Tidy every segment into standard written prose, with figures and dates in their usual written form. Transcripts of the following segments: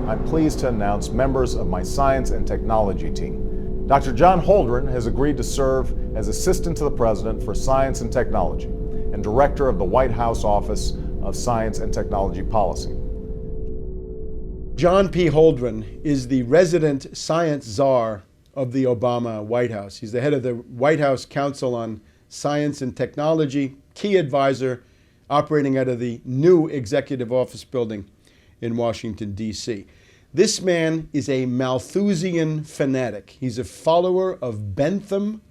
I'm pleased to announce members of my science and technology team. Dr. John Holdren has agreed to serve as Assistant to the President for Science and Technology and Director of the White House Office of Science and Technology Policy. John P. Holdren is the resident science czar of the Obama White House. He's the head of the White House Council on Science and Technology, key advisor operating out of the new Executive Office building in Washington, D.C. This man is a Malthusian fanatic. He's a follower of Bentham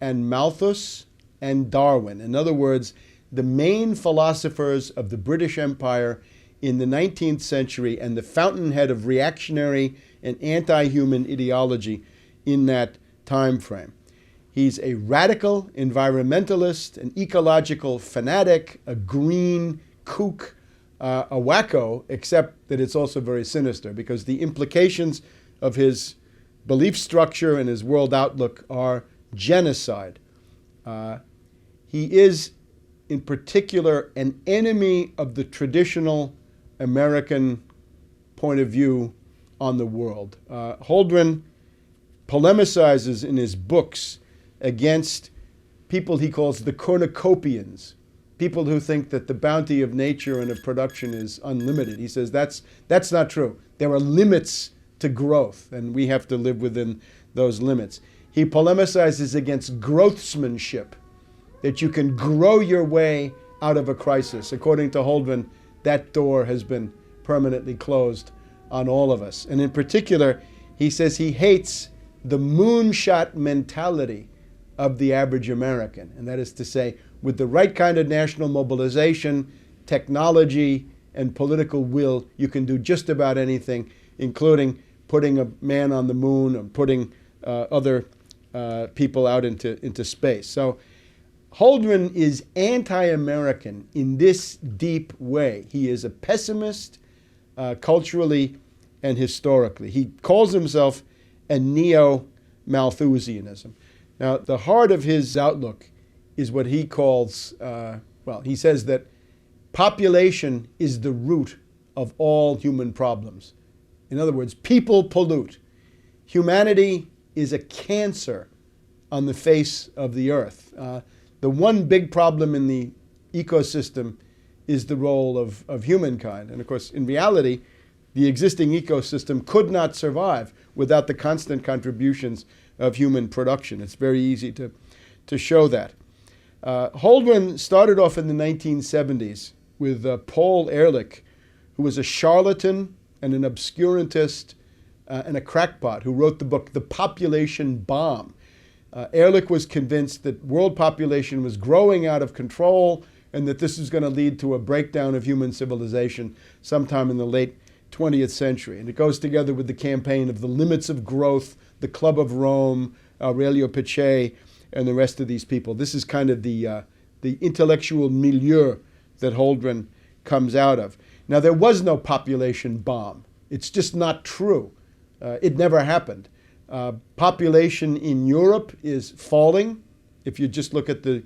and Malthus and Darwin. In other words, the main philosophers of the British Empire in the 19th century and the fountainhead of reactionary and anti-human ideology in that time frame. He's a radical environmentalist, an ecological fanatic, a green kook, a wacko, except that it's also very sinister because the implications of his belief structure and his world outlook are genocide. He is, in particular, an enemy of the traditional American point of view on the world. Holdren polemicizes in his books against people he calls the cornucopians, people who think that the bounty of nature and of production is unlimited. He says that's not true. There are limits to growth, and we have to live within those limits. He polemicizes against growthsmanship, that you can grow your way out of a crisis. According to Holdren, that door has been permanently closed on all of us. And in particular, he says he hates the moonshot mentality of the average American. And that is to say, with the right kind of national mobilization, technology, and political will, you can do just about anything, including putting a man on the moon or putting other people out into space. So Holdren is anti-American in this deep way. He is a pessimist culturally and historically. He calls himself a neo-Malthusianism. Now, the heart of his outlook is what he calls, he says that population is the root of all human problems. In other words, people pollute. Humanity is a cancer on the face of the earth. The one big problem in the ecosystem is the role of humankind. And of course, in reality, the existing ecosystem could not survive without the constant contributions of human production. It's very easy to show that. Holdren started off in the 1970s with Paul Ehrlich, who was a charlatan and an obscurantist and a crackpot who wrote the book The Population Bomb. Ehrlich was convinced that world population was growing out of control and that this was going to lead to a breakdown of human civilization sometime in the late 20th century. And it goes together with the campaign of the limits of growth, the Club of Rome, Aurelio Peccei, and the rest of these people. This is kind of the intellectual milieu that Holdren comes out of. Now, there was no population bomb. It's just not true. It never happened. Population in Europe is falling. If you just look at the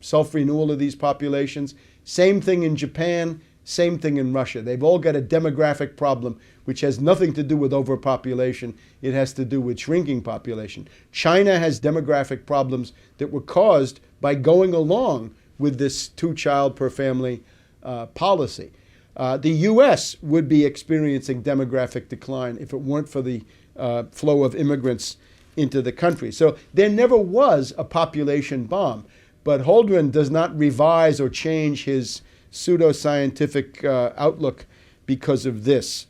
self-renewal of these populations. Same thing in Japan, same thing in Russia. They've all got a demographic problem which has nothing to do with overpopulation. It has to do with shrinking population. China has demographic problems that were caused by going along with this two-child per family policy. The U.S. would be experiencing demographic decline if it weren't for the flow of immigrants into the country. So there never was a population bomb. But Holdren does not revise or change his pseudoscientific outlook because of this.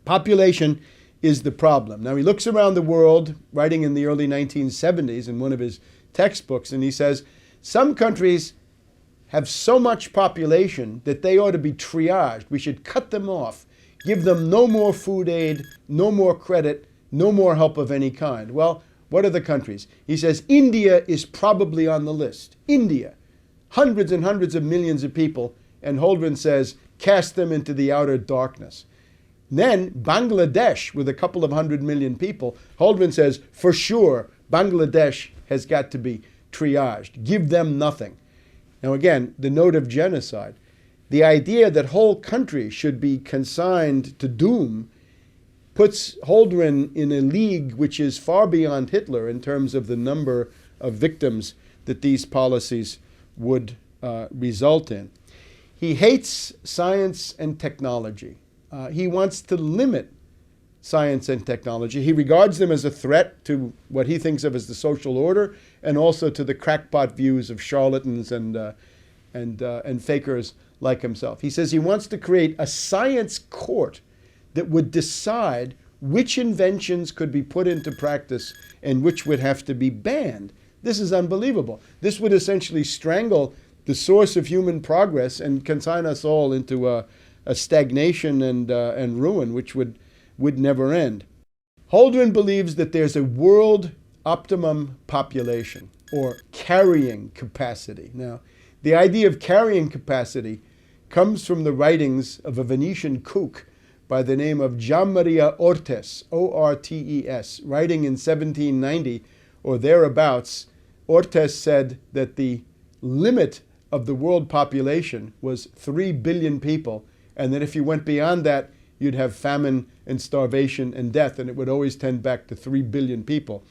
Population is the problem. Now, he looks around the world, writing in the early 1970s in one of his textbooks, and he says, some countries have so much population that they ought to be triaged. We should cut them off, give them no more food aid, no more credit, no more help of any kind. Well, what are the countries? He says India is probably on the list. India, hundreds and hundreds of millions of people, and Holdren says, cast them into the outer darkness. Then Bangladesh, with a couple of 100 million people, Holdren says, for sure, Bangladesh has got to be triaged. Give them nothing. Now again, the note of genocide. the idea that whole countries should be consigned to doom puts Holdren in a league which is far beyond Hitler in terms of the number of victims that these policies would result in. He hates science and technology. He wants to limit science and technology. He regards them as a threat to what he thinks of as the social order, and also to the crackpot views of charlatans and fakers like himself. He says he wants to create a science court that would decide which inventions could be put into practice and which would have to be banned. This is unbelievable. This would essentially strangle the source of human progress and consign us all into a stagnation and ruin, which would never end. Holdren believes that there's a world optimum population, or carrying capacity. Now, the idea of carrying capacity comes from the writings of a Venetian kook by the name of Gianmaria Ortes, O-R-T-E-S, writing in 1790 or thereabouts. Ortes said that the limit of the world population was 3 billion people, and that if you went beyond that, you'd have famine and starvation and death, and it would always tend back to 3 billion people.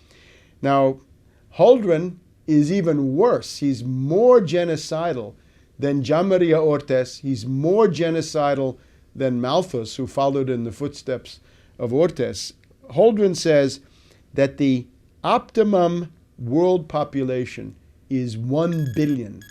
Now, Holdren is even worse. He's more genocidal than Gianmaria Ortes. He's more genocidal than Malthus, who followed in the footsteps of Ortes. Holdren says that the optimum world population is 1 billion.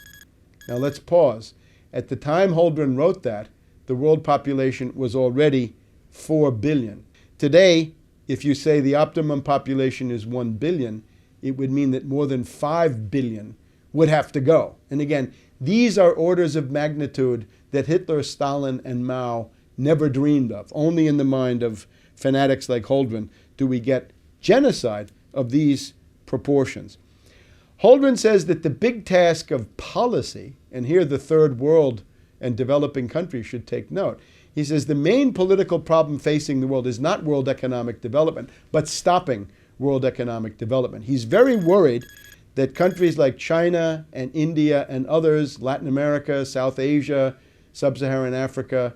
Now let's pause. At the time Holdren wrote that, the world population was already 4 billion. Today, if you say the optimum population is 1 billion, it would mean that more than 5 billion would have to go. And again, these are orders of magnitude that Hitler, Stalin, and Mao never dreamed of. Only in the mind of fanatics like Holdren do we get genocide of these proportions. Holdren says that the big task of policy, and here the third world and developing countries should take note. He says the main political problem facing the world is not world economic development, but stopping world economic development. He's very worried that countries like China and India and others, Latin America, South Asia, Sub-Saharan Africa,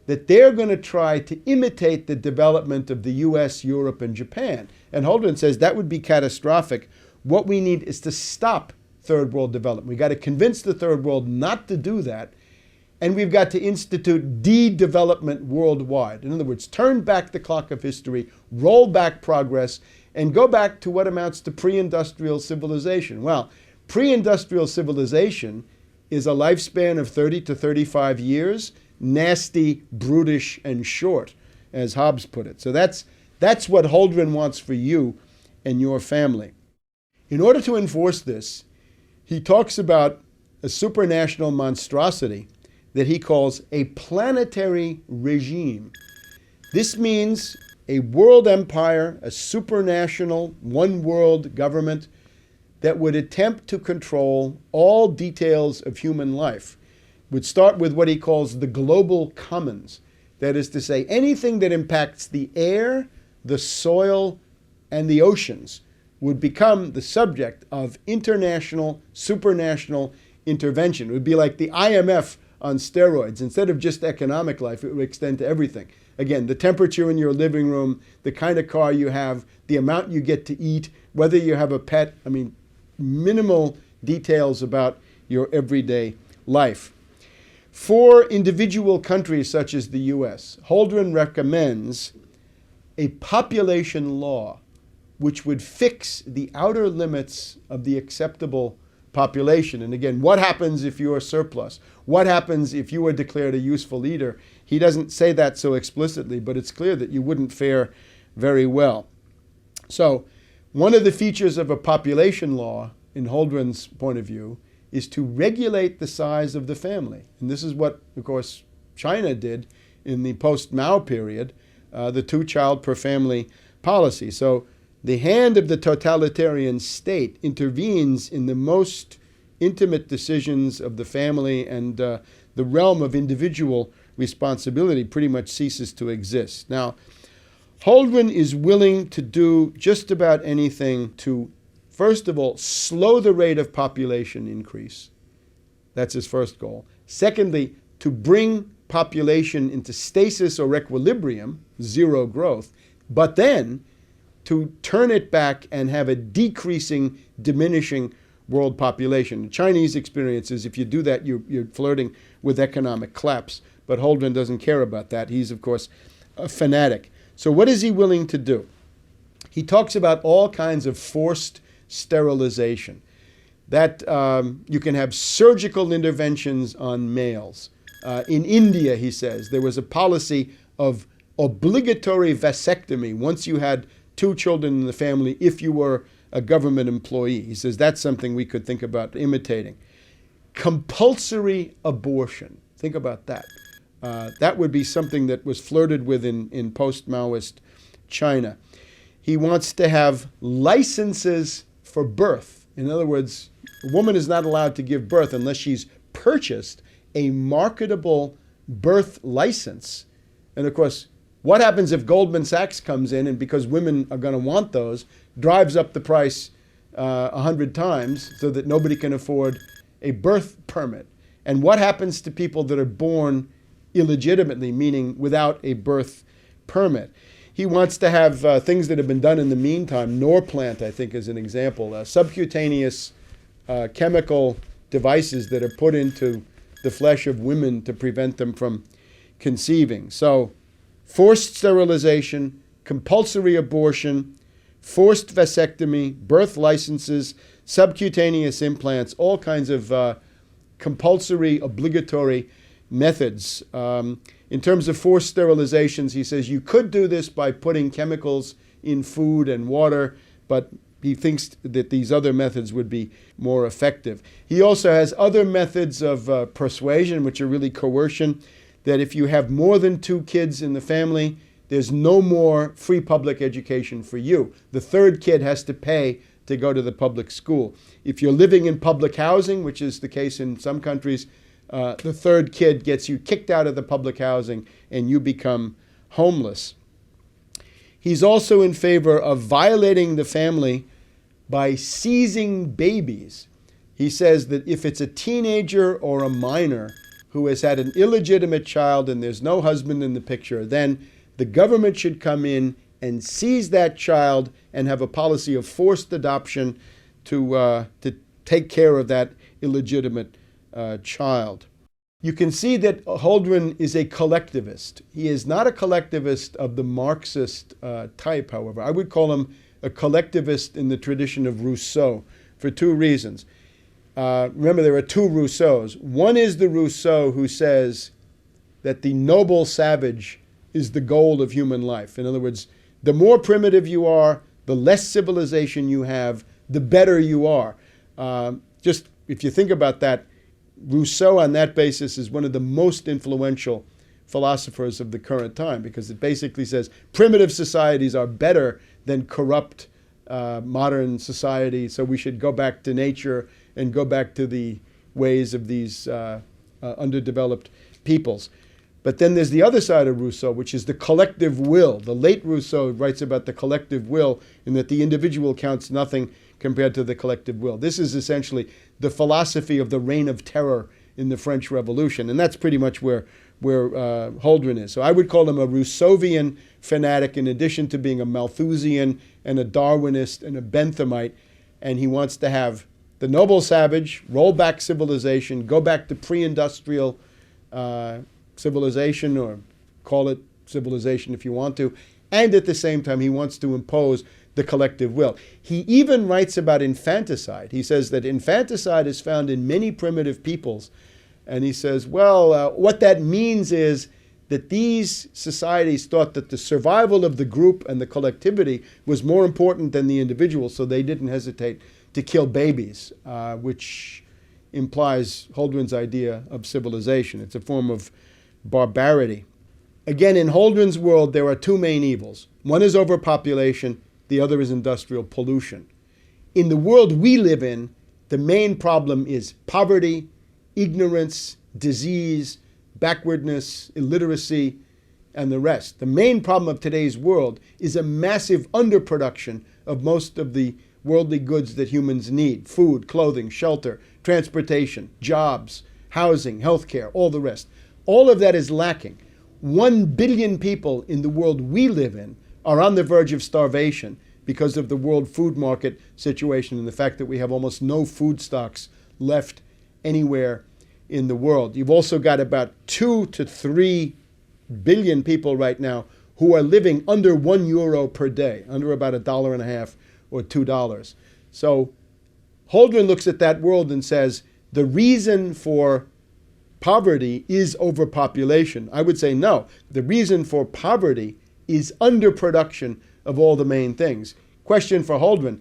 that they're going to try to imitate the development of the US, Europe, and Japan. And Holdren says that would be catastrophic. What we need is to stop third world development. We've got to convince the third world not to do that. And we've got to institute de-development worldwide. In other words, turn back the clock of history, roll back progress, and go back to what amounts to pre-industrial civilization. Well, pre-industrial civilization is a lifespan of 30 to 35 years, nasty, brutish, and short, as Hobbes put it. So that's what Holdren wants for you and your family. In order to enforce this, he talks about a supranational monstrosity that he calls a planetary regime. This means a world empire, a supranational, one world government that would attempt to control all details of human life. Would start with what he calls the global commons. That is to say, anything that impacts the air, the soil, and the oceans would become the subject of international, supranational intervention. It would be like the IMF on steroids. Instead of just economic life, it would extend to everything. Again, the temperature in your living room, the kind of car you have, the amount you get to eat, whether you have a pet. I mean, minimal details about your everyday life. For individual countries such as the US, Holdren recommends a population law which would fix the outer limits of the acceptable population. And again, what happens if you are surplus? What happens if you are declared a useful leader? He doesn't say that so explicitly, but it's clear that you wouldn't fare very well. So one of the features of a population law, in Holdren's point of view, is to regulate the size of the family. And this is what, of course, China did in the post-Mao period, the two-child per family policy. So the hand of the totalitarian state intervenes in the most intimate decisions of the family, and the realm of individual responsibility pretty much ceases to exist. Now, Holdren is willing to do just about anything to, first of all, slow the rate of population increase. That's his first goal. Secondly, to bring population into stasis or equilibrium, zero growth, but then to turn it back and have a decreasing, diminishing world population. The Chinese experience is if you do that, you're flirting with economic collapse. But Holdren doesn't care about that. He's, of course, a fanatic. So what is he willing to do? He talks about all kinds of forced sterilization. That you can have surgical interventions on males. In India, he says, there was a policy of obligatory vasectomy once you had 2 children in the family if you were a government employee. He says that's something we could think about imitating. Compulsory abortion. Think about that. That would be something that was flirted with in post-Maoist China. He wants to have licenses for birth. In other words, a woman is not allowed to give birth unless she's purchased a marketable birth license. And of course, what happens if Goldman Sachs comes in and, because women are going to want those, drives up the price 100 times so that nobody can afford a birth permit? And what happens to people that are born illegitimately, meaning without a birth permit? He wants to have things that have been done in the meantime. Norplant, I think, is an example. Subcutaneous chemical devices that are put into the flesh of women to prevent them from conceiving. So, forced sterilization, compulsory abortion, forced vasectomy, birth licenses, subcutaneous implants, all kinds of compulsory, obligatory methods. In terms of forced sterilizations, he says you could do this by putting chemicals in food and water, but he thinks that these other methods would be more effective. He also has other methods of persuasion, which are really coercion, that if you have more than 2 kids in the family, there's no more free public education for you. The 3rd kid has to pay to go to the public school. If you're living in public housing, which is the case in some countries, the 3rd kid gets you kicked out of the public housing and you become homeless. He's also in favor of violating the family by seizing babies. He says that if it's a teenager or a minor who has had an illegitimate child and there's no husband in the picture, then the government should come in and seize that child and have a policy of forced adoption to take care of that illegitimate child. You can see that Holdren is a collectivist. He is not a collectivist of the Marxist type, however. I would call him a collectivist in the tradition of Rousseau for 2 reasons. Remember, there are 2 Rousseaus. One is the Rousseau who says that the noble savage is the goal of human life. In other words, the more primitive you are, the less civilization you have, the better you are. Just if you think about that, Rousseau on that basis is one of the most influential philosophers of the current time, because it basically says primitive societies are better than corrupt modern society, so we should go back to nature and go back to the ways of these underdeveloped peoples. But then there's the other side of Rousseau, which is the collective will. The late Rousseau writes about the collective will and that the individual counts nothing compared to the collective will. This is essentially the philosophy of the reign of terror in the French Revolution, and that's pretty much where Holdren is. So I would call him a Rousseauvian fanatic in addition to being a Malthusian and a Darwinist and a Benthamite, and he wants to have the noble savage, roll back civilization, go back to pre-industrial civilization, or call it civilization if you want to, and at the same time he wants to impose the collective will. He even writes about infanticide. He says that infanticide is found in many primitive peoples, and he says, well, what that means is that these societies thought that the survival of the group and the collectivity was more important than the individual, so they didn't hesitate to kill babies, which implies Holdren's idea of civilization. It's a form of barbarity. Again, in Holdren's world, there are 2 main evils. One is overpopulation, the other is industrial pollution. In the world we live in, the main problem is poverty, ignorance, disease, backwardness, illiteracy, and the rest. The main problem of today's world is a massive underproduction of most of the worldly goods that humans need: food, clothing, shelter, transportation, jobs, housing, healthcare, all the rest. All of that is lacking. 1 billion people in the world we live in are on the verge of starvation because of the world food market situation and the fact that we have almost no food stocks left anywhere in the world. You've also got about 2 to 3 billion people right now who are living under €1 per day, under about $1.50 or $2. So Holdren looks at that world and says the reason for poverty is overpopulation. I would say no. The reason for poverty is underproduction of all the main things. Question for Holdren: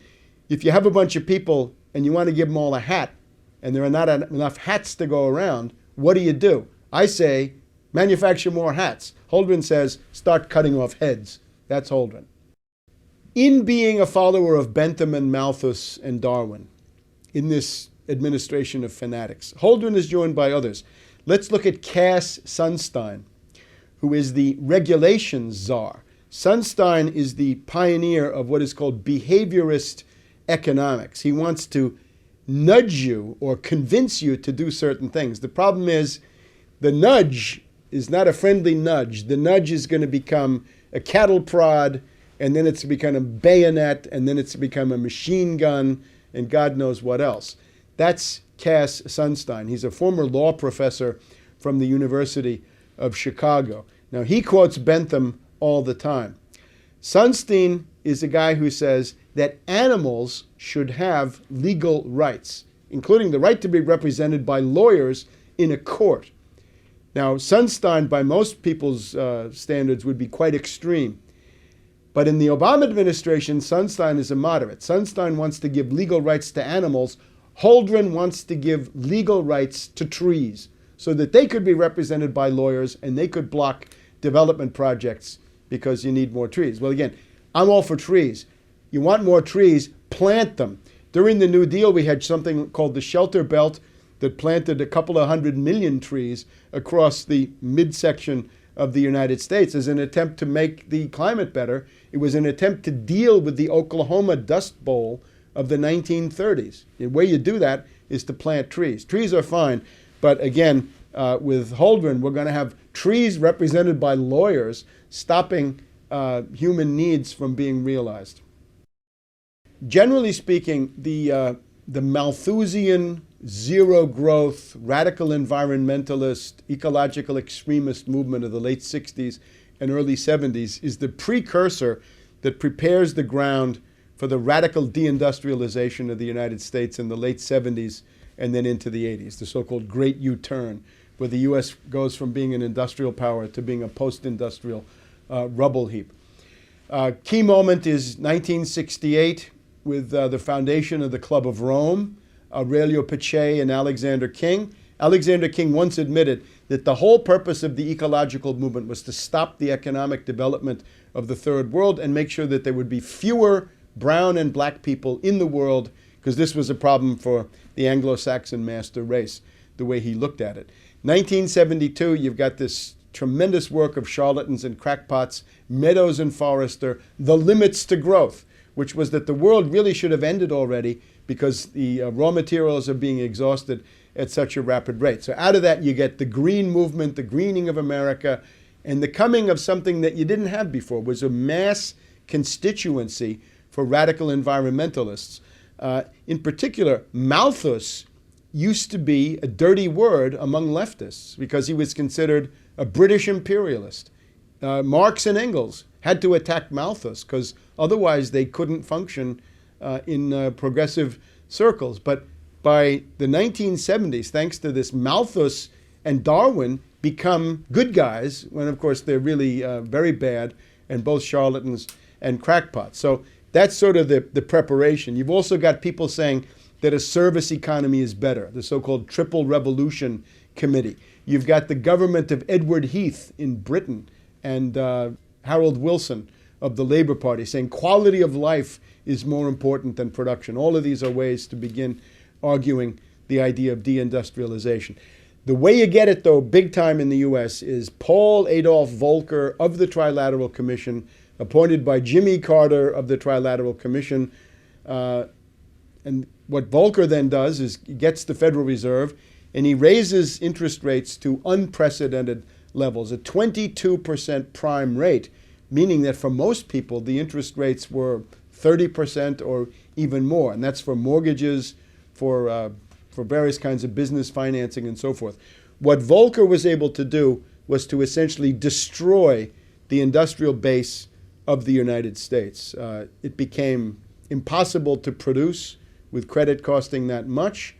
if you have a bunch of people and you want to give them all a hat and there are not enough hats to go around, what do? I say manufacture more hats. Holdren says start cutting off heads. That's Holdren. In being a follower of Bentham and Malthus and Darwin in this administration of fanatics, Holdren is joined by others. Let's look at Cass Sunstein, who is the regulations czar. Sunstein is the pioneer of what is called behaviorist economics. He wants to nudge you or convince you to do certain things. The problem is the nudge is not a friendly nudge. The nudge is going to become a cattle prod, and then it's become a bayonet, and then it's become a machine gun, and God knows what else. That's Cass Sunstein. He's a former law professor from the University of Chicago. Now, he quotes Bentham all the time. Sunstein is a guy who says that animals should have legal rights, including the right to be represented by lawyers in a court. Now, Sunstein, by most people's standards, would be quite extreme. But in the Obama administration, Sunstein is a moderate. Sunstein wants to give legal rights to animals. Holdren wants to give legal rights to trees so that they could be represented by lawyers and they could block development projects because you need more trees. Well, again, I'm all for trees. You want more trees, plant them. During the New Deal, we had something called the Shelter Belt that planted a couple of 100 million trees across the midsection of the United States as an attempt to make the climate better. It was an attempt to deal with the Oklahoma Dust Bowl of the 1930s. The way you do that is to plant trees. Trees are fine, but again, with Holdren, we're going to have trees represented by lawyers stopping human needs from being realized. Generally speaking, the Malthusian, zero-growth, radical environmentalist, ecological extremist movement of the late 60s and early 70s is the precursor that prepares the ground for the radical deindustrialization of the United States in the late 70s and then into the 80s, the so-called Great U-turn, where the U.S. goes from being an industrial power to being a post-industrial rubble heap. Key moment is 1968 with the foundation of the Club of Rome, Aurelio Pache and Alexander King. Alexander King once admitted that the whole purpose of the ecological movement was to stop the economic development of the third world and make sure that there would be fewer brown and black people in the world, because this was a problem for the Anglo-Saxon master race, the way he looked at it. 1972, you've got this tremendous work of charlatans and crackpots, Meadows and Forrester, The Limits to Growth, which was that the world really should have ended already because the raw materials are being exhausted at such a rapid rate. So out of that, you get the green movement, the greening of America, and the coming of something that you didn't have before, was a mass constituency for radical environmentalists. In particular, Malthus used to be a dirty word among leftists because he was considered a British imperialist. Marx and Engels had to attack Malthus because otherwise they couldn't function in progressive circles. But by the 1970s, thanks to this, Malthus and Darwin become good guys, when of course they're really very bad and both charlatans and crackpots. So that's sort of the preparation. You've also got people saying that a service economy is better, the so-called Triple Revolution Committee. You've got the government of Edward Heath in Britain and Harold Wilson of the Labour Party saying quality of life is more important than production. All of these are ways to begin arguing the idea of deindustrialization. The way you get it, though, big time in the U.S. is Paul Adolph Volcker of the Trilateral Commission, appointed by Jimmy Carter of the Trilateral Commission. And what Volcker then does is he gets the Federal Reserve, and he raises interest rates to unprecedented levels, a 22% prime rate, meaning that for most people, the interest rates were 30% or even more. And that's for mortgages, for various kinds of business financing and so forth. What Volcker was able to do was to essentially destroy the industrial base of the United States. It became impossible to produce with credit costing that much.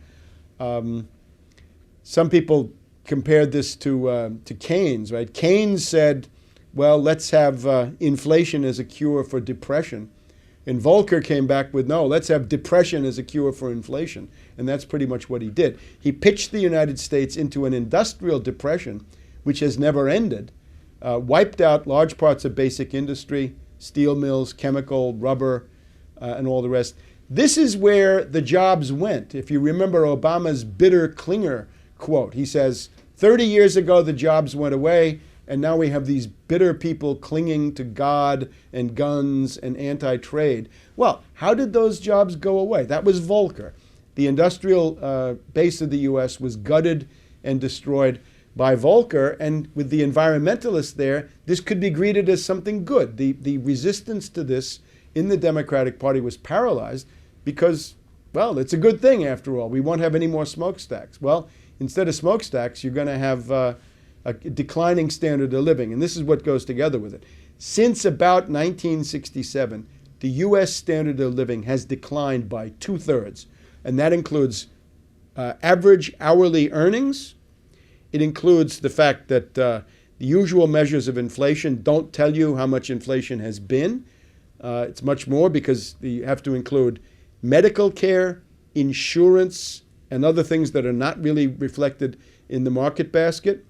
Some people compared this to Keynes, right? Keynes said, well, let's have inflation as a cure for depression. And Volcker came back with, no, let's have depression as a cure for inflation. And that's pretty much what he did. He pitched the United States into an industrial depression, which has never ended, wiped out large parts of basic industry, steel mills, chemical, rubber, and all the rest. This is where the jobs went. If you remember Obama's bitter Klinger quote, he says, 30 years ago, the jobs went away, and now we have these bitter people clinging to God and guns and anti-trade. Well, how did those jobs go away? That was Volcker. The industrial base of the U.S. was gutted and destroyed by Volcker, and with the environmentalists there, this could be greeted as something good. The resistance to this in the Democratic Party was paralyzed because, well, it's a good thing after all. We won't have any more smokestacks. Well, instead of smokestacks, you're going to have a declining standard of living, and this is what goes together with it. Since about 1967, the U.S. standard of living has declined by 2/3, and that includes average hourly earnings. It includes the fact that the usual measures of inflation don't tell you how much inflation has been. It's much more because you have to include medical care, insurance, and other things that are not really reflected in the market basket.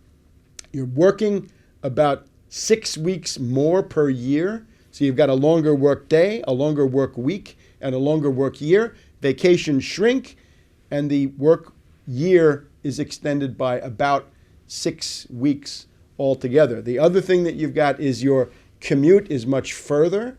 You're working about 6 weeks more per year. So you've got a longer work day, a longer work week, and a longer work year. Vacations shrink, and the work year is extended by about 6 weeks altogether. The other thing that you've got is your commute is much further,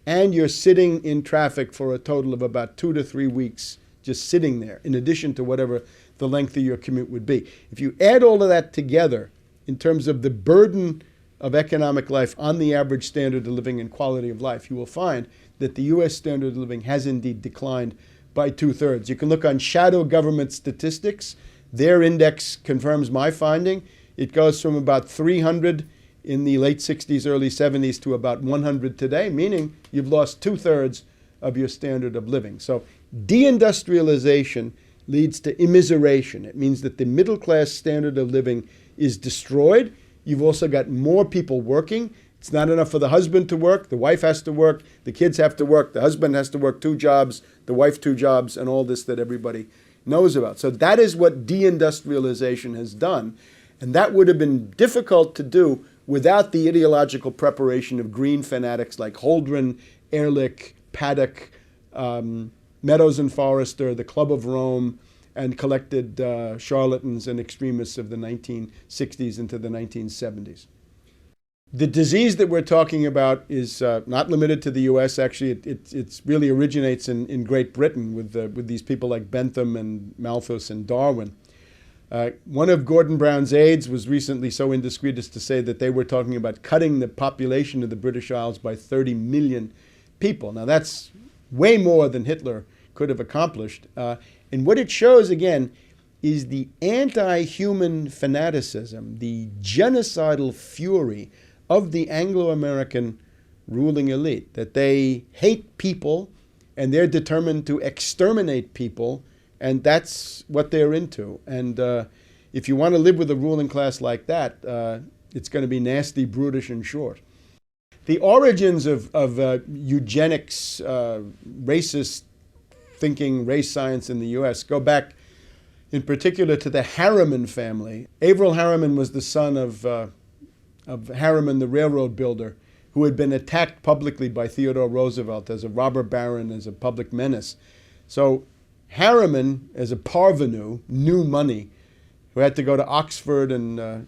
and you're sitting in traffic for a total of about 2 to 3 weeks just sitting there, in addition to whatever the length of your commute would be. If you add all of that together in terms of the burden of economic life on the average standard of living and quality of life, you will find that the U.S. standard of living has indeed declined by 2/3. You can look on shadow government statistics. Their index confirms my finding. It goes from about 300 in the late 60s, early 70s to about 100 today, meaning you've lost 2/3 of your standard of living. So deindustrialization leads to immiseration. It means that the middle class standard of living is destroyed. You've also got more people working. It's not enough for the husband to work. The wife has to work. The kids have to work. The husband has to work 2 jobs. The wife 2 jobs, and all this that everybody knows about. So that is what deindustrialization has done. And that would have been difficult to do without the ideological preparation of green fanatics like Holdren, Ehrlich, Paddock, Meadows and Forrester, the Club of Rome, and collected charlatans and extremists of the 1960s into the 1970s. The disease that we're talking about is not limited to the U.S. Actually, it really originates in Great Britain with these people like Bentham and Malthus and Darwin. One of Gordon Brown's aides was recently so indiscreet as to say that they were talking about cutting the population of the British Isles by 30 million people. Now, that's way more than Hitler could have accomplished. And what it shows, again, is the anti-human fanaticism, the genocidal fury of the Anglo-American ruling elite, that they hate people and they're determined to exterminate people, and that's what they're into. And if you want to live with a ruling class like that, it's going to be nasty, brutish, and short. The origins of eugenics, racist thinking, race science in the U.S. go back in particular to the Harriman family. Averell Harriman was the son of Harriman, the railroad builder, who had been attacked publicly by Theodore Roosevelt as a robber baron, as a public menace. So Harriman, as a parvenu, new money, who had to go to Oxford and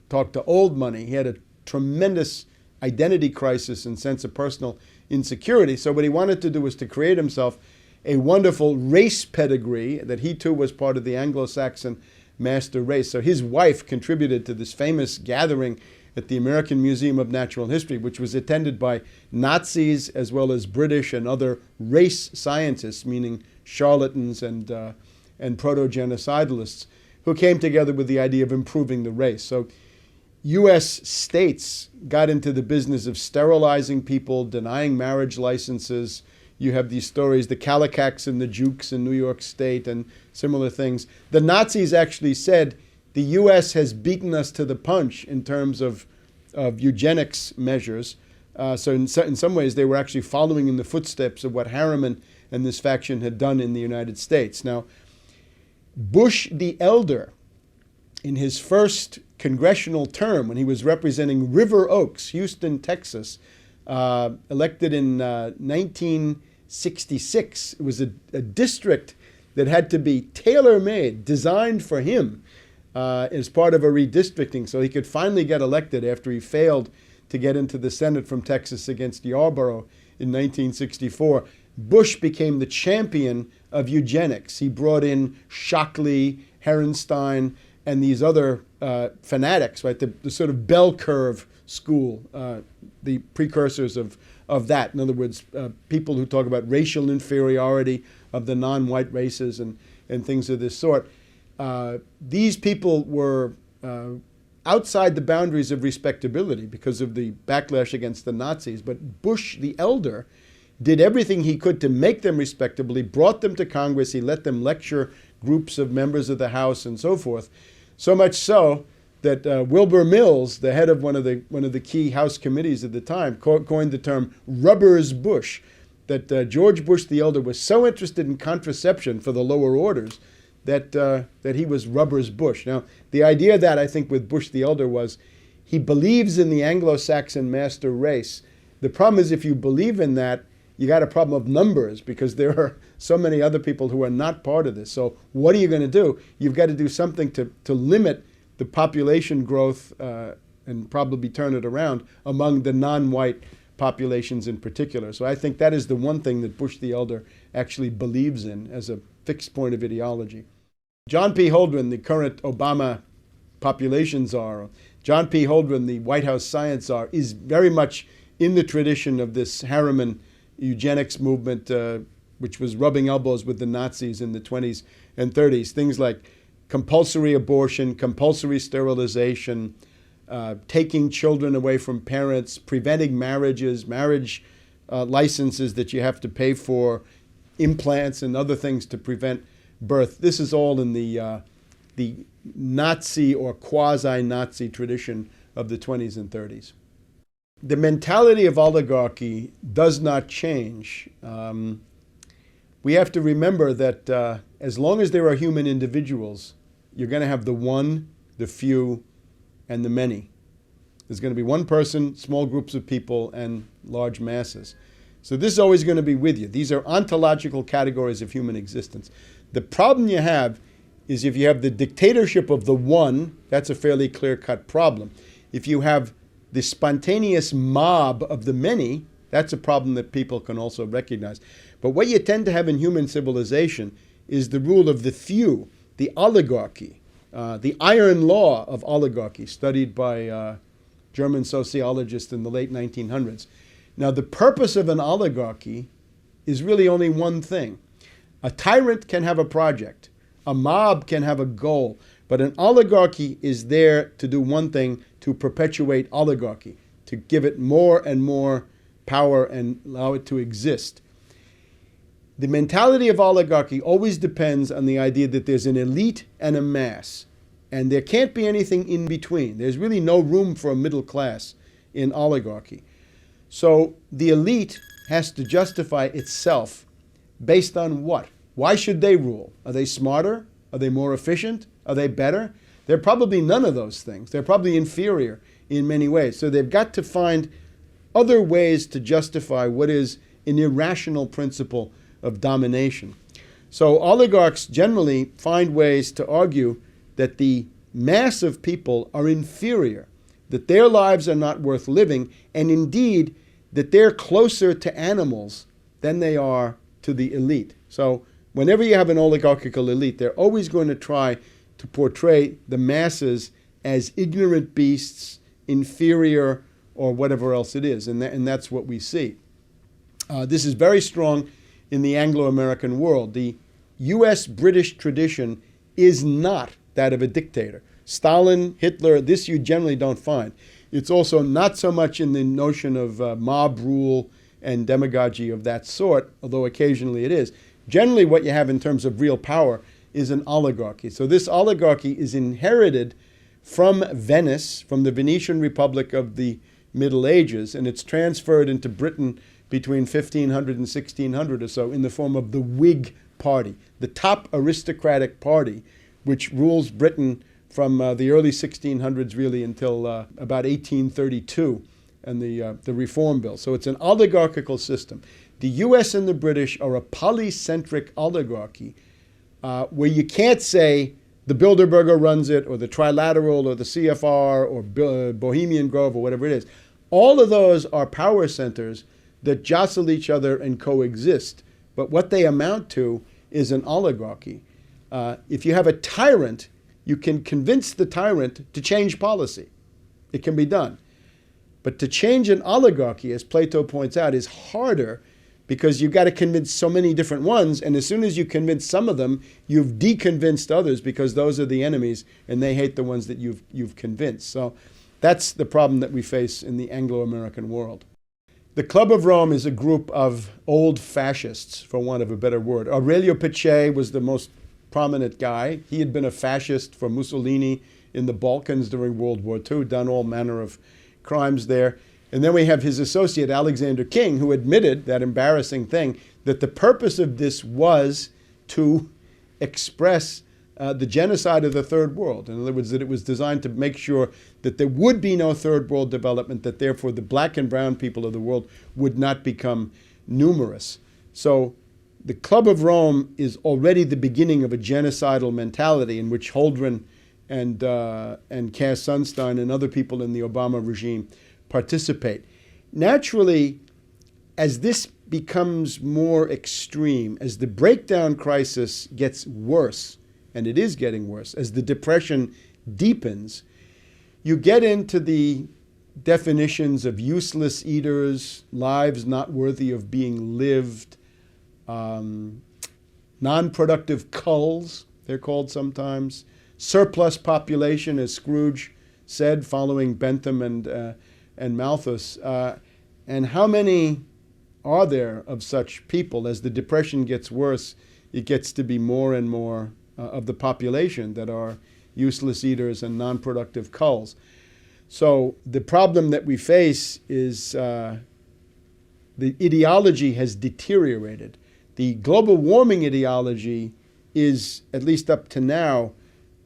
talk to old money, he had a tremendous identity crisis and sense of personal insecurity. So what he wanted to do was to create himself a wonderful race pedigree, that he too was part of the Anglo-Saxon master race. So his wife contributed to this famous gathering at the American Museum of Natural History, which was attended by Nazis as well as British and other race scientists, meaning charlatans and proto-genocidalists, who came together with the idea of improving the race. So U.S. states got into the business of sterilizing people, denying marriage licenses. You have these stories, the Kallikaks and the Jukes in New York State and similar things. The Nazis actually said, the U.S. has beaten us to the punch in terms of eugenics measures. So in some ways, they were actually following in the footsteps of what Harriman and this faction had done in the United States. Now, Bush the Elder, in his first congressional term, when he was representing River Oaks, Houston, Texas, elected in 1966, it was a district that had to be tailor-made, designed for him, as part of a redistricting, so he could finally get elected after he failed to get into the Senate from Texas against Yarborough in 1964. Bush became the champion of eugenics. He brought in Shockley, Herenstein, and these other fanatics, right? The sort of bell curve school, the precursors of that. In other words, people who talk about racial inferiority of the non-white races and things of this sort. These people were outside the boundaries of respectability because of the backlash against the Nazis. But Bush the Elder did everything he could to make them respectable. He brought them to Congress. He let them lecture groups of members of the House and so forth. So much so that Wilbur Mills, the head of one of the key House committees at the time, coined the term "Rubbers Bush." That George Bush the Elder was so interested in contraception for the lower orders that he was Rubbers Bush. Now, the idea that I think with Bush the Elder was he believes in the Anglo-Saxon master race. The problem is if you believe in that, you got a problem of numbers because there are so many other people who are not part of this. So what are you going to do? You've got to do something to limit the population growth and probably turn it around among the non-white populations in particular. So I think that is the one thing that Bush the Elder actually believes in as a fixed point of ideology. John P. Holdren, the current Obama population czar, John P. Holdren, the White House science czar, is very much in the tradition of this Harriman eugenics movement, which was rubbing elbows with the Nazis in the 20s and 30s. Things like compulsory abortion, compulsory sterilization, taking children away from parents, preventing marriages, marriage licenses that you have to pay for, implants and other things to prevent birth. This is all in the Nazi or quasi-Nazi tradition of the 20s and 30s. The mentality of oligarchy does not change. We have to remember that as long as there are human individuals, you're going to have the one, the few, and the many. There's going to be one person, small groups of people, and large masses. So this is always going to be with you. These are ontological categories of human existence. The problem you have is if you have the dictatorship of the one, that's a fairly clear-cut problem. If you have the spontaneous mob of the many, that's a problem that people can also recognize. But what you tend to have in human civilization is the rule of the few, the oligarchy, the iron law of oligarchy, studied by German sociologists in the late 1900s. Now, the purpose of an oligarchy is really only one thing. A tyrant can have a project. A mob can have a goal. But an oligarchy is there to do one thing, to perpetuate oligarchy, to give it more and more power and allow it to exist. The mentality of oligarchy always depends on the idea that there's an elite and a mass. And there can't be anything in between. There's really no room for a middle class in oligarchy. So the elite has to justify itself based on what? Why should they rule? Are they smarter? Are they more efficient? Are they better? They're probably none of those things. They're probably inferior in many ways. So they've got to find other ways to justify what is an irrational principle of domination. So oligarchs generally find ways to argue that the mass of people are inferior, that their lives are not worth living, and indeed that they're closer to animals than they are to the elite. So whenever you have an oligarchical elite, they're always going to try to portray the masses as ignorant beasts, inferior, or whatever else it is. And that's what we see. This is very strong in the Anglo-American world. The U.S.-British tradition is not that of a dictator. Stalin, Hitler, this you generally don't find. It's also not so much in the notion of mob rule and demagogy of that sort, although occasionally it is. Generally what you have in terms of real power is an oligarchy. So this oligarchy is inherited from Venice, from the Venetian Republic of the Middle Ages, and it's transferred into Britain between 1500 and 1600 or so in the form of the Whig Party, the top aristocratic party, which rules Britain from the early 1600s really until about 1832 and the Reform Bill. So it's an oligarchical system. The US and the British are a polycentric oligarchy where you can't say the Bilderberger runs it, or the Trilateral, or the CFR, or Bohemian Grove, or whatever it is. All of those are power centers that jostle each other and coexist. But what they amount to is an oligarchy. If you have a tyrant, you can convince the tyrant to change policy. It can be done. But to change an oligarchy, as Plato points out, is harder because you've got to convince so many different ones, and as soon as you convince some of them, you've deconvinced others because those are the enemies and they hate the ones that you've convinced. So that's the problem that we face in the Anglo-American world. The Club of Rome is a group of old fascists, for want of a better word. Aurelio Peccei was the most prominent guy. He had been a fascist for Mussolini in the Balkans during World War II, done all manner of crimes there. And then we have his associate, Alexander King, who admitted that embarrassing thing, that the purpose of this was to express the genocide of the Third World. In other words, that it was designed to make sure that there would be no Third World development, that therefore the black and brown people of the world would not become numerous. So the Club of Rome is already the beginning of a genocidal mentality in which Holdren and Cass Sunstein and other people in the Obama regime participate. Naturally, as this becomes more extreme, as the breakdown crisis gets worse, and it is getting worse, as the depression deepens, you get into the definitions of useless eaters, lives not worthy of being lived, non-productive culls, they're called sometimes, surplus population, as Scrooge said, following Bentham and Malthus. And how many are there of such people? As the depression gets worse, it gets to be more and more of the population that are useless eaters and non-productive culls. So the problem that we face is the ideology has deteriorated. The global warming ideology is, at least up to now,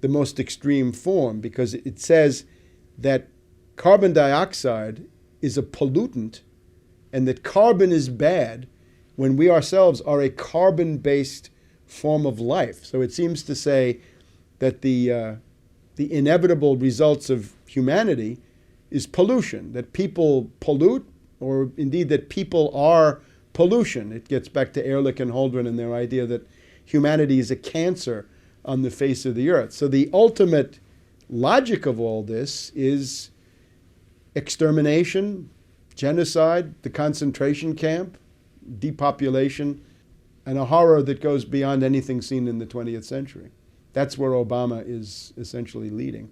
the most extreme form because it says that carbon dioxide is a pollutant and that carbon is bad when we ourselves are a carbon-based form of life. So it seems to say that the inevitable results of humanity is pollution, that people pollute, or indeed that people are pollution. It gets back to Ehrlich and Holdren and their idea that humanity is a cancer on the face of the earth. So the ultimate logic of all this is extermination, genocide, the concentration camp, depopulation, and a horror that goes beyond anything seen in the 20th century. That's where Obama is essentially leading.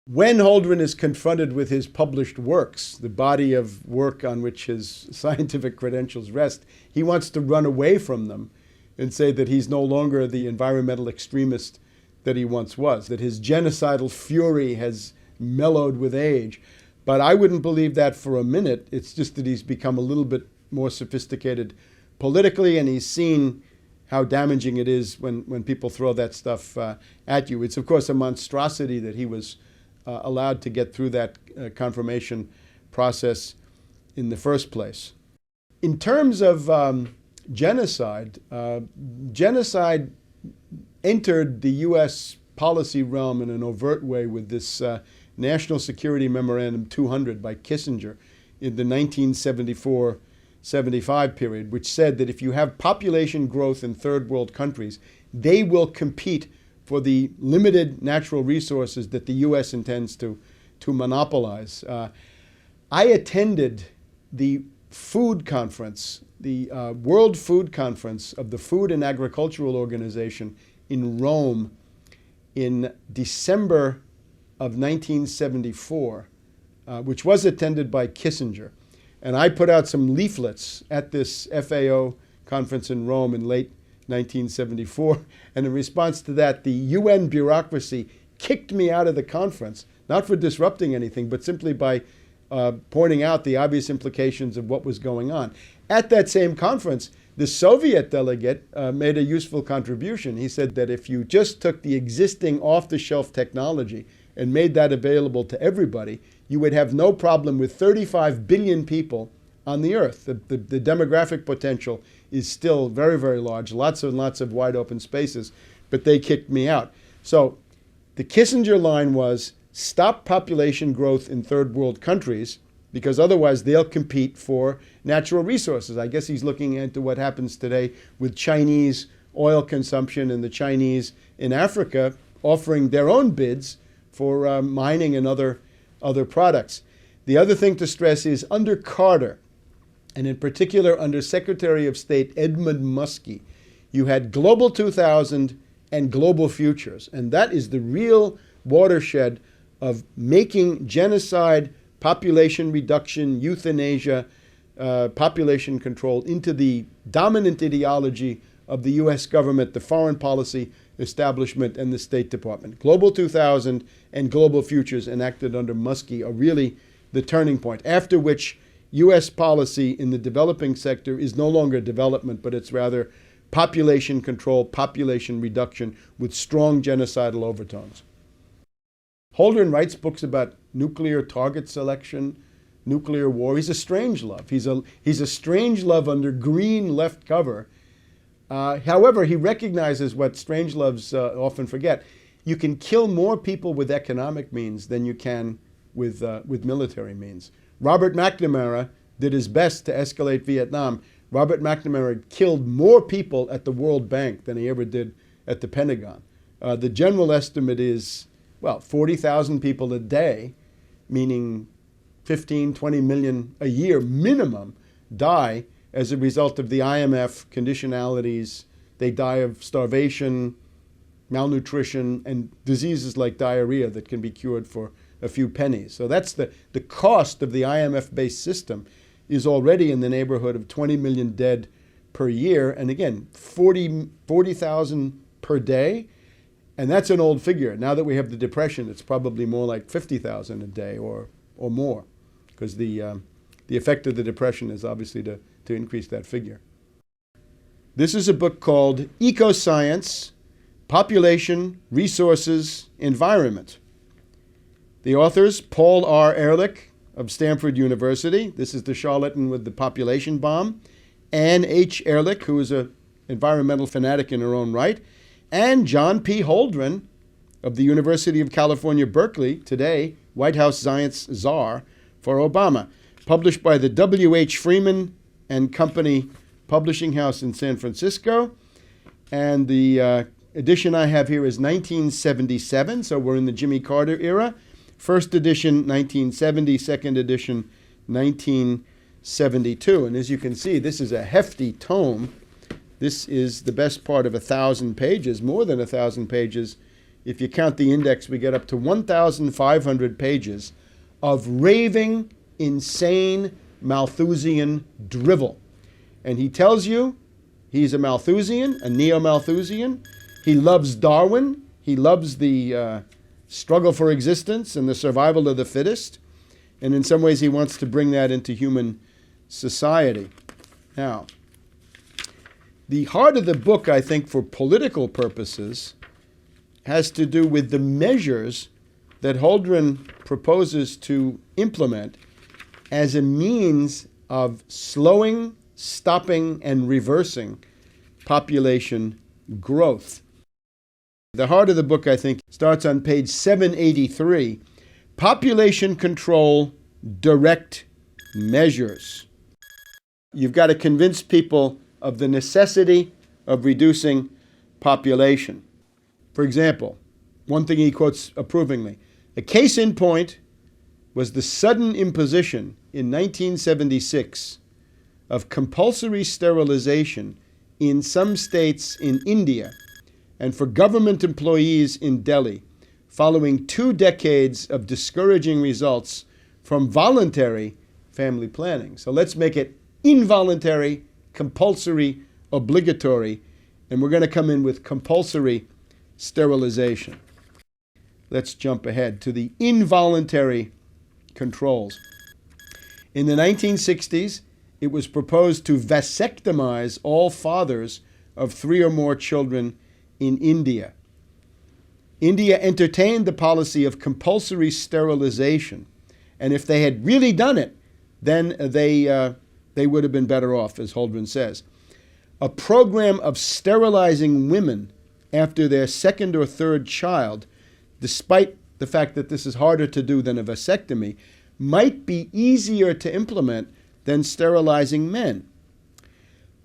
When Holdren is confronted with his published works, the body of work on which his scientific credentials rest, he wants to run away from them and say that he's no longer the environmental extremist that he once was, that his genocidal fury has mellowed with age. But I wouldn't believe that for a minute. It's just that he's become a little bit more sophisticated politically, and he's seen how damaging it is when people throw that stuff at you. It's, of course, a monstrosity that he was allowed to get through that confirmation process in the first place. In terms of genocide, genocide entered the U.S. policy realm in an overt way with this National Security Memorandum 200 by Kissinger in the 1974-75 period, which said that if you have population growth in third world countries, they will compete for the limited natural resources that the U.S. intends to monopolize. I attended the food conference, the World Food Conference of the Food and Agricultural Organization in Rome in December of 1974, which was attended by Kissinger. And I put out some leaflets at this FAO conference in Rome in late 1974. And in response to that, the UN bureaucracy kicked me out of the conference, not for disrupting anything, but simply by pointing out the obvious implications of what was going on. At that same conference, the Soviet delegate made a useful contribution. He said that if you just took the existing off-the-shelf technology and made that available to everybody, you would have no problem with 35 billion people on the earth. The demographic potential is still very, very large, lots and lots of wide open spaces, but they kicked me out. So the Kissinger line was, stop population growth in third world countries, because otherwise they'll compete for natural resources. I guess he's looking into what happens today with Chinese oil consumption and the Chinese in Africa offering their own bids for mining and other products. The other thing to stress is under Carter, and in particular under Secretary of State Edmund Muskie, you had Global 2000 and Global Futures. And that is the real watershed of making genocide, population reduction, euthanasia, population control into the dominant ideology of the U.S. government, the foreign policy establishment, and the State Department. Global 2000 and Global Futures enacted under Muskie are really the turning point, after which U.S. policy in the developing sector is no longer development, but it's rather population control, population reduction with strong genocidal overtones. Holdren writes books about nuclear target selection, nuclear war. He's a strangelove. He's a strangelove under green left cover. However, he recognizes what strangeloves often forget. You can kill more people with economic means than you can with military means. Robert McNamara did his best to escalate Vietnam. Robert McNamara killed more people at the World Bank than he ever did at the Pentagon. The general estimate is, 40,000 people a day, meaning 15, 20 million a year minimum, die as a result of the IMF conditionalities. They die of starvation, malnutrition, and diseases like diarrhea that can be cured for a few pennies. So that's the cost of the IMF-based system is already in the neighborhood of 20 million dead per year. And again, 40,000 per day. And that's an old figure. Now that we have the Depression, it's probably more like 50,000 a day or more, because the effect of the Depression is obviously to increase that figure. This is a book called Ecoscience, Population, Resources, Environment. The authors, Paul R. Ehrlich of Stanford University. This is the charlatan with the population bomb. Ann H. Ehrlich, who is an environmental fanatic in her own right. And John P. Holdren of the University of California, Berkeley, today White House Science Czar for Obama, published by the W.H. Freeman and Company Publishing House in San Francisco. And the edition I have here is 1977, so we're in the Jimmy Carter era. First edition, 1970, second edition, 1972. And as you can see, this is a hefty tome. This is the best part of 1,000 pages, more than 1,000 pages. If you count the index, we get up to 1,500 pages of raving, insane Malthusian drivel. And he tells you he's a Malthusian, a neo-Malthusian. He loves Darwin. He loves the struggle for existence and the survival of the fittest. And in some ways, he wants to bring that into human society. Now, the heart of the book, I think, for political purposes, has to do with the measures that Holdren proposes to implement as a means of slowing, stopping, and reversing population growth. The heart of the book, I think, starts on page 783. Population control direct measures. You've got to convince people of the necessity of reducing population. For example, one thing he quotes approvingly, a case in point was the sudden imposition in 1976 of compulsory sterilization in some states in India and for government employees in Delhi, following 2 decades of discouraging results from voluntary family planning. So let's make it involuntary, compulsory, obligatory, and we're going to come in with compulsory sterilization. Let's jump ahead to the involuntary controls. In the 1960s, it was proposed to vasectomize all fathers of 3 or more children in India. India entertained the policy of compulsory sterilization, and if they had really done it, then they would have been better off, as Holdren says. A program of sterilizing women after their 2nd or 3rd child, despite the fact that this is harder to do than a vasectomy, might be easier to implement than sterilizing men.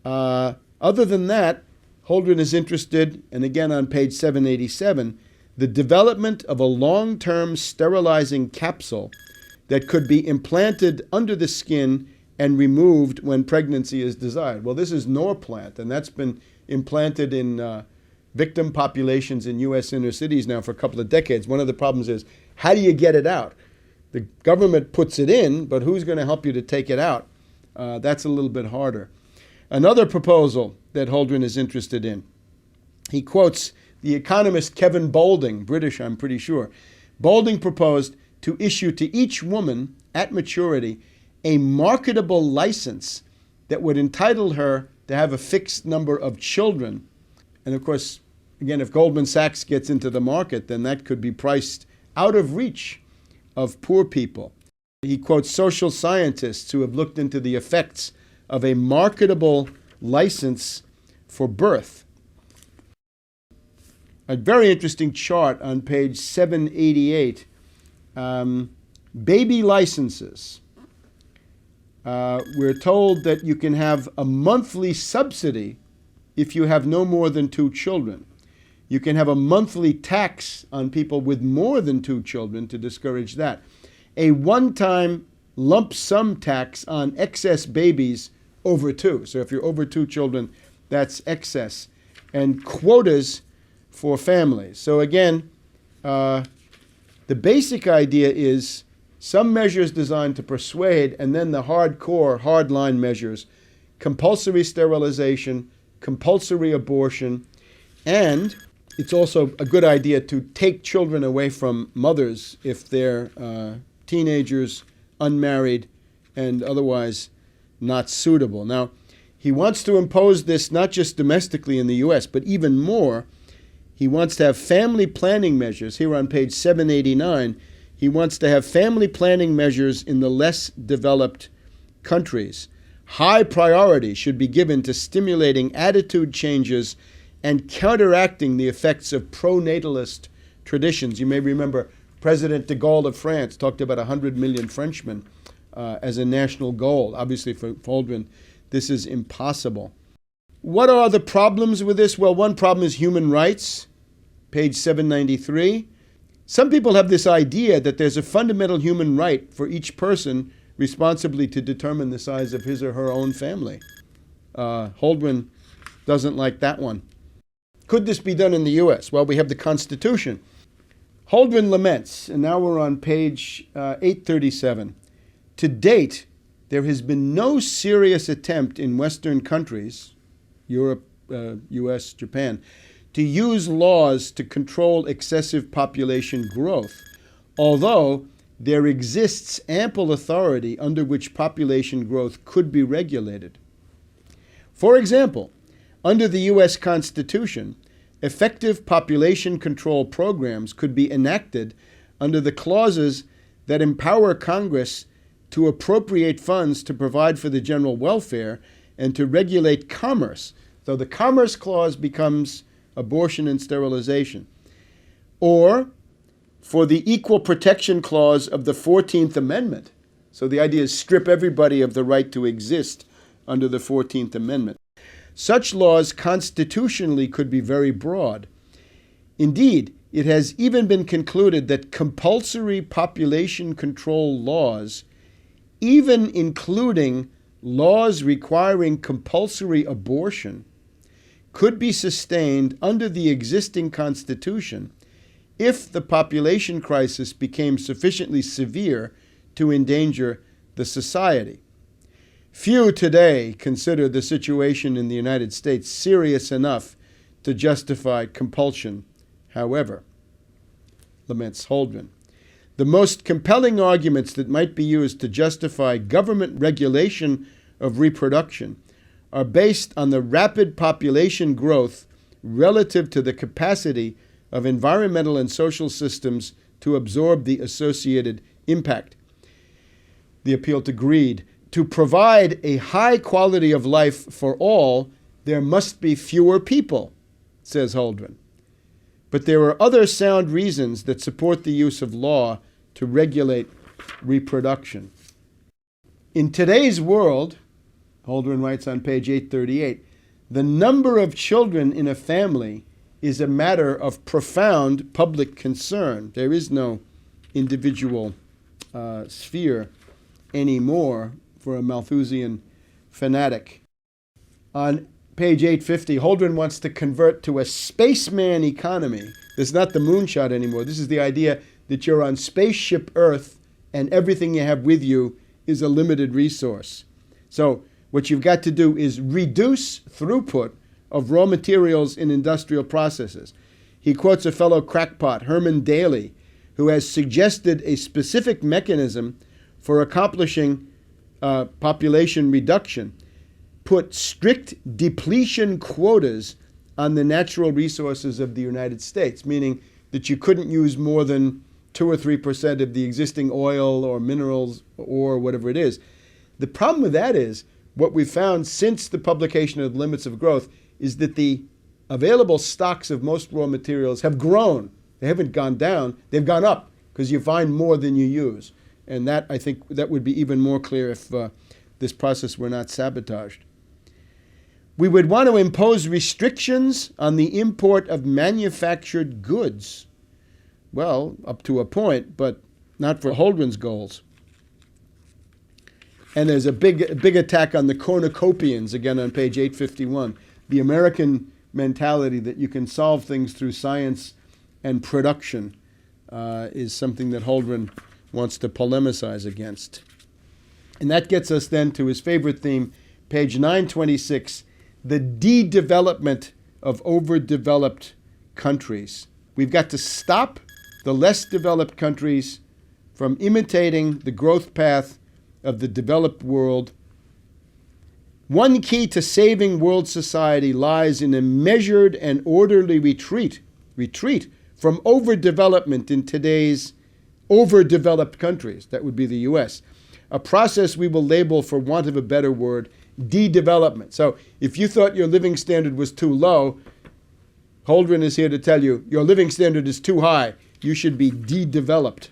Other than that, Holdren is interested, and again on page 787, the development of a long-term sterilizing capsule that could be implanted under the skin and removed when pregnancy is desired. Well, this is Norplant, and that's been implanted in victim populations in U.S. inner cities now for a couple of decades. One of the problems is, how do you get it out? The government puts it in, but who's going to help you to take it out? That's a little bit harder. Another proposal that Holdren is interested in, he quotes the economist Kevin Boulding, British, I'm pretty sure. Boulding proposed to issue to each woman at maturity a marketable license that would entitle her to have a fixed number of children. And of course, again, if Goldman Sachs gets into the market, then that could be priced out of reach of poor people. He quotes social scientists who have looked into the effects of a marketable license for birth. A very interesting chart on page 788. Baby licenses. We're told that you can have a monthly subsidy if you have no more than 2 children. You can have a monthly tax on people with more than 2 children to discourage that. A one-time lump sum tax on excess babies over 2. So if you're over 2 children, that's excess. And quotas for families. So again, the basic idea is some measures designed to persuade, and then the hardcore, hardline measures, compulsory sterilization, compulsory abortion, and it's also a good idea to take children away from mothers if they're teenagers, unmarried, and otherwise not suitable. Now, he wants to impose this not just domestically in the U.S., but even more. He wants to have family planning measures. Here on page 789, he wants to have family planning measures in the less developed countries. High priority should be given to stimulating attitude changes and counteracting the effects of pro-natalist traditions. You may remember President de Gaulle of France talked about 100 million Frenchmen as a national goal. Obviously, for Holdren, this is impossible. What are the problems with this? Well, one problem is human rights, page 793. Some people have this idea that there's a fundamental human right for each person responsibly to determine the size of his or her own family. Holdren doesn't like that one. Could this be done in the U.S.? Well, we have the Constitution. Holdren laments, and now we're on page 837. To date, there has been no serious attempt in Western countries, Europe, U.S., Japan, to use laws to control excessive population growth, although there exists ample authority under which population growth could be regulated. For example, under the U.S. Constitution, effective population control programs could be enacted under the clauses that empower Congress to appropriate funds to provide for the general welfare and to regulate commerce. So the Commerce Clause becomes abortion and sterilization. Or for the Equal Protection Clause of the 14th Amendment. So the idea is strip everybody of the right to exist under the 14th Amendment. Such laws constitutionally could be very broad. Indeed, it has even been concluded that compulsory population control laws, even including laws requiring compulsory abortion, could be sustained under the existing Constitution if the population crisis became sufficiently severe to endanger the society. Few today consider the situation in the United States serious enough to justify compulsion, however, laments Holdren. The most compelling arguments that might be used to justify government regulation of reproduction are based on the rapid population growth relative to the capacity of environmental and social systems to absorb the associated impact. The appeal to greed. To provide a high quality of life for all, there must be fewer people, says Holdren. But there are other sound reasons that support the use of law to regulate reproduction. In today's world, Holdren writes on page 838, the number of children in a family is a matter of profound public concern. There is no individual sphere anymore for a Malthusian fanatic. On page 850, Holdren wants to convert to a spaceman economy. This is not the moonshot anymore. This is the idea that you're on spaceship Earth and everything you have with you is a limited resource. So what you've got to do is reduce throughput of raw materials in industrial processes. He quotes a fellow crackpot, Herman Daly, who has suggested a specific mechanism for accomplishing population reduction. Put strict depletion quotas on the natural resources of the United States, meaning that you couldn't use more than 2 or 3% of the existing oil or minerals or whatever it is. The problem with that is, what we've found since the publication of the Limits of Growth is that the available stocks of most raw materials have grown. They haven't gone down, they've gone up because you find more than you use. And that, I think, that would be even more clear if this process were not sabotaged. We would want to impose restrictions on the import of manufactured goods. Well, up to a point, but not for Holdren's goals. And there's a big attack on the cornucopians, again on page 851. The American mentality that you can solve things through science and production is something that Holdren wants to polemicize against. And that gets us then to his favorite theme, page 926, the de-development of overdeveloped countries. We've got to stop the less developed countries from imitating the growth path of the developed world. One key to saving world society lies in a measured and orderly retreat from overdevelopment in today's overdeveloped countries. That would be the U.S. A process we will label, for want of a better word, de-development. So if you thought your living standard was too low, Holdren is here to tell you your living standard is too high. You should be de-developed.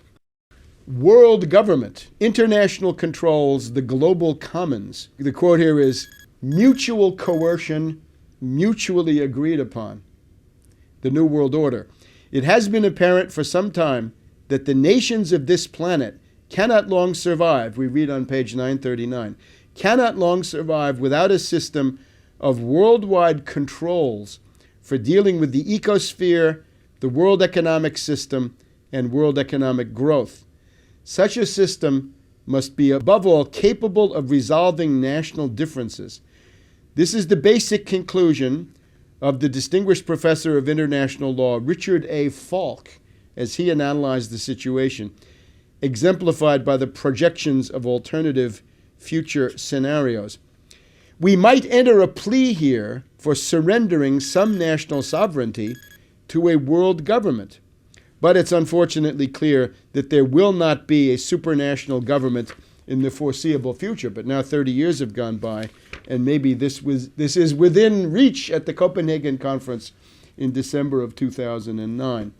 World government, international controls, the global commons. The quote here is, mutual coercion, mutually agreed upon. The New World Order. It has been apparent for some time that the nations of this planet cannot long survive, we read on page 939, cannot long survive without a system of worldwide controls for dealing with the ecosphere, the world economic system, and world economic growth. Such a system must be, above all, capable of resolving national differences. This is the basic conclusion of the distinguished professor of international law, Richard A. Falk, as he analyzed the situation, exemplified by the projections of alternative future scenarios. We might enter a plea here for surrendering some national sovereignty to a world government. But it's unfortunately clear that there will not be a supranational government in the foreseeable future. But now 30 years have gone by, and maybe this is within reach at the Copenhagen conference in December of 2009.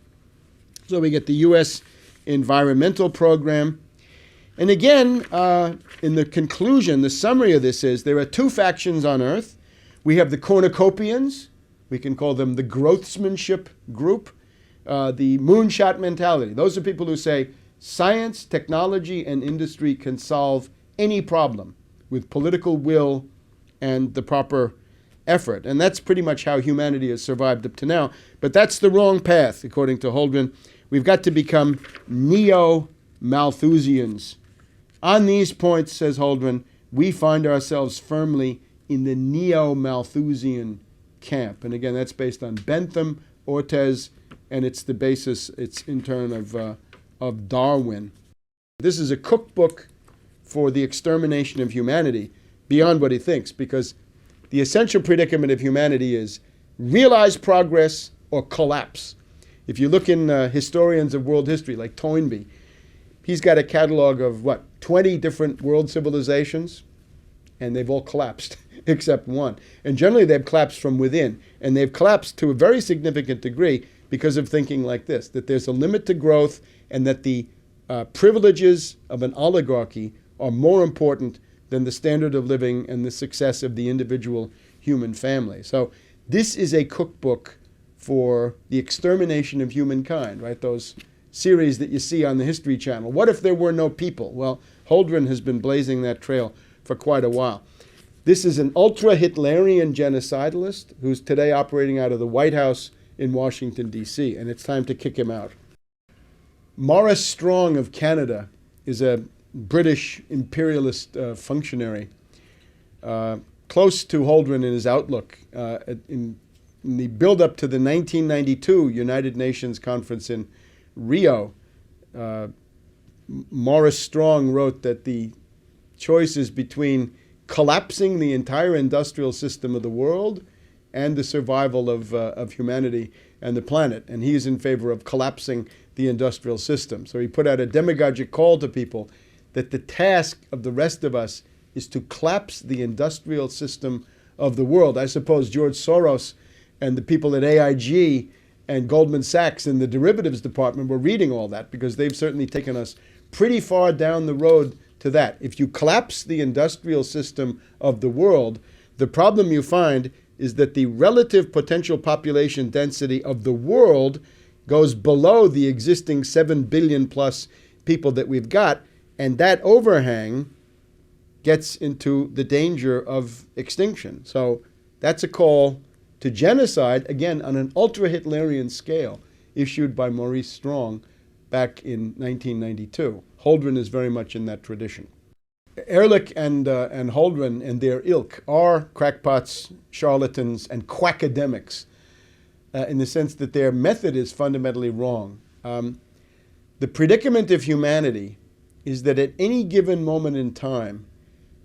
So we get the U.S. environmental program. And again, in the conclusion, the summary of this is there are two factions on Earth. We have the cornucopians. We can call them the growthsmanship group. the moonshot mentality. Those are people who say science, technology, and industry can solve any problem with political will and the proper effort. And that's pretty much how humanity has survived up to now. But that's the wrong path, according to Holdren. We've got to become neo-Malthusians. On these points, says Holdren, we find ourselves firmly in the neo-Malthusian camp. And again, that's based on Bentham, Ortiz, and it's the basis, it's in turn of Darwin. This is a cookbook for the extermination of humanity beyond what he thinks, because the essential predicament of humanity is realize progress or collapse. If you look in historians of world history like Toynbee, he's got a catalog of, 20 different world civilizations, and they've all collapsed except one. And generally they've collapsed from within, and they've collapsed to a very significant degree because of thinking like this, that there's a limit to growth and that the privileges of an oligarchy are more important than the standard of living and the success of the individual human family. So this is a cookbook for the extermination of humankind, right? Those series that you see on the History Channel. What if there were no people? Well, Holdren has been blazing that trail for quite a while. This is an ultra-Hitlerian genocidalist who's today operating out of the White House in Washington, D.C., and it's time to kick him out. Maurice Strong of Canada is a British imperialist functionary, close to Holdren in his outlook. In the build-up to the 1992 United Nations Conference in Rio, Maurice Strong wrote that the choice is between collapsing the entire industrial system of the world and the survival of humanity and the planet. And he's in favor of collapsing the industrial system. So he put out a demagogic call to people that the task of the rest of us is to collapse the industrial system of the world. I suppose George Soros and the people at AIG and Goldman Sachs in the derivatives department were reading all that, because they've certainly taken us pretty far down the road to that. If you collapse the industrial system of the world, the problem you find is that the relative potential population density of the world goes below the existing 7 billion plus people that we've got, and that overhang gets into the danger of extinction. So that's a call to genocide, again, on an ultra-Hitlerian scale, issued by Maurice Strong back in 1992. Holdren is very much in that tradition. Ehrlich and Holdren and their ilk are crackpots, charlatans, and quackademics in the sense that their method is fundamentally wrong. The predicament of humanity is that at any given moment in time,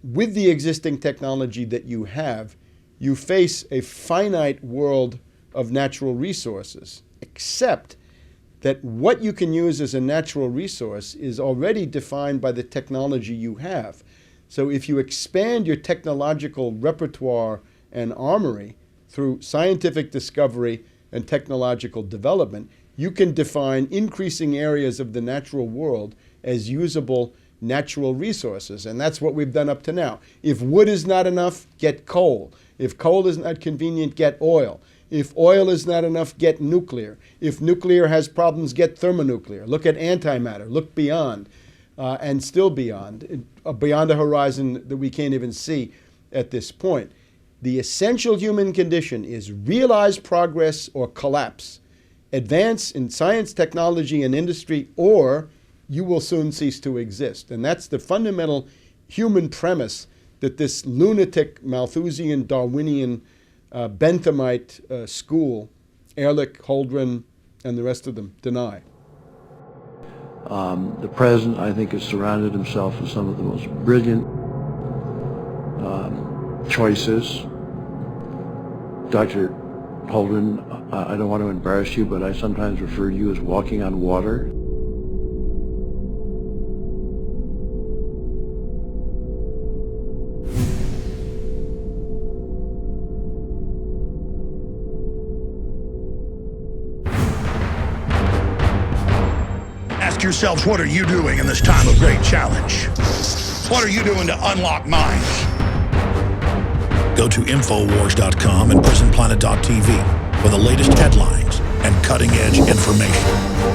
with the existing technology that you have, you face a finite world of natural resources, except that what you can use as a natural resource is already defined by the technology you have. So if you expand your technological repertoire and armory through scientific discovery and technological development, you can define increasing areas of the natural world as usable natural resources. And that's what we've done up to now. If wood is not enough, get coal. If coal is not convenient, get oil. If oil is not enough, get nuclear. If nuclear has problems, get thermonuclear. Look at antimatter. Look beyond, and still beyond a horizon that we can't even see at this point. The essential human condition is realize progress or collapse. Advance in science, technology, and industry, or you will soon cease to exist. And that's the fundamental human premise that this lunatic, Malthusian, Darwinian, Benthamite school, Ehrlich, Holdren, and the rest of them, deny. The president, I think, has surrounded himself with some of the most brilliant choices. Dr. Holdren, I don't want to embarrass you, but I sometimes refer to you as walking on water. Ask yourselves, what are you doing in this time of great challenge? What are you doing to unlock minds? Go to Infowars.com and PrisonPlanet.tv for the latest headlines and cut cutting-edge information.